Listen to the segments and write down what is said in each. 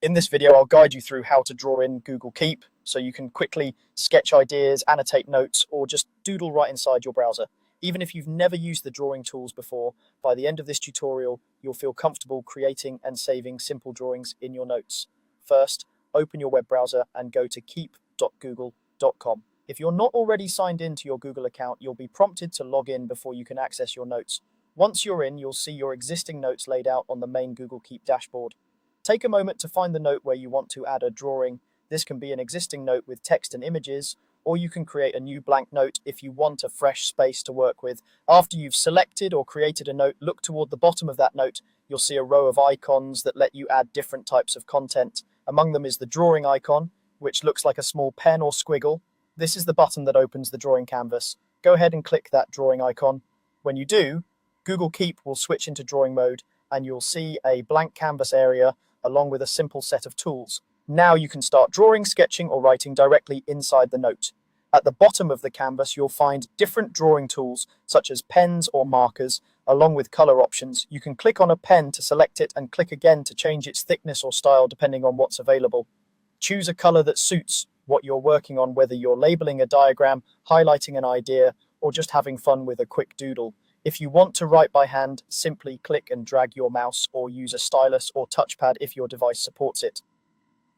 In this video, I'll guide you through how to draw in Google Keep so you can quickly sketch ideas, annotate notes, or just doodle right inside your browser. Even if you've never used the drawing tools before, by the end of this tutorial, you'll feel comfortable creating and saving simple drawings in your notes. First, open your web browser and go to keep.google.com. If you're not already signed in to your Google account, you'll be prompted to log in before you can access your notes. Once you're in, you'll see your existing notes laid out on the main Google Keep dashboard. Take a moment to find the note where you want to add a drawing. This can be an existing note with text and images, or you can create a new blank note if you want a fresh space to work with. After you've selected or created a note, look toward the bottom of that note. You'll see a row of icons that let you add different types of content. Among them is the drawing icon, which looks like a small pen or squiggle. This is the button that opens the drawing canvas. Go ahead and click that drawing icon. When you do, Google Keep will switch into drawing mode and you'll see a blank canvas area along with a simple set of tools. Now you can start drawing, sketching, or writing directly inside the note. At the bottom of the canvas, you'll find different drawing tools, such as pens or markers, along with color options. You can click on a pen to select it and click again to change its thickness or style depending on what's available. Choose a color that suits what you're working on, whether you're labeling a diagram, highlighting an idea, or just having fun with a quick doodle. If you want to write by hand, simply click and drag your mouse or use a stylus or touchpad if your device supports it.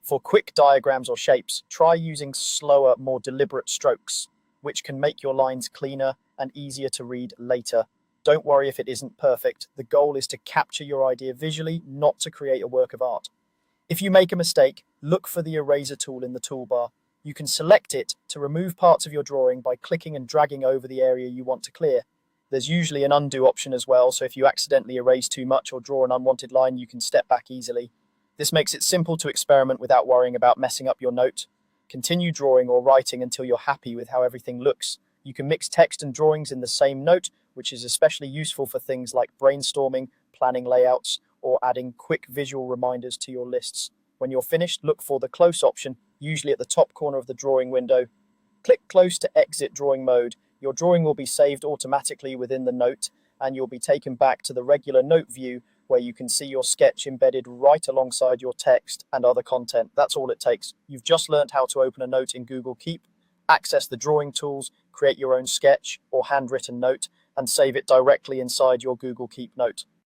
For quick diagrams or shapes, try using slower, more deliberate strokes, which can make your lines cleaner and easier to read later. Don't worry if it isn't perfect. The goal is to capture your idea visually, not to create a work of art. If you make a mistake, look for the eraser tool in the toolbar. You can select it to remove parts of your drawing by clicking and dragging over the area you want to clear. There's usually an undo option as well, so if you accidentally erase too much or draw an unwanted line, you can step back easily. This makes it simple to experiment without worrying about messing up your note. Continue drawing or writing until you're happy with how everything looks. You can mix text and drawings in the same note, which is especially useful for things like brainstorming, planning layouts, or adding quick visual reminders to your lists. When you're finished, look for the close option, usually at the top corner of the drawing window. Click close to exit drawing mode. Your drawing will be saved automatically within the note, and you'll be taken back to the regular note view where you can see your sketch embedded right alongside your text and other content. That's all it takes. You've just learned how to open a note in Google Keep, access the drawing tools, create your own sketch or handwritten note, and save it directly inside your Google Keep note.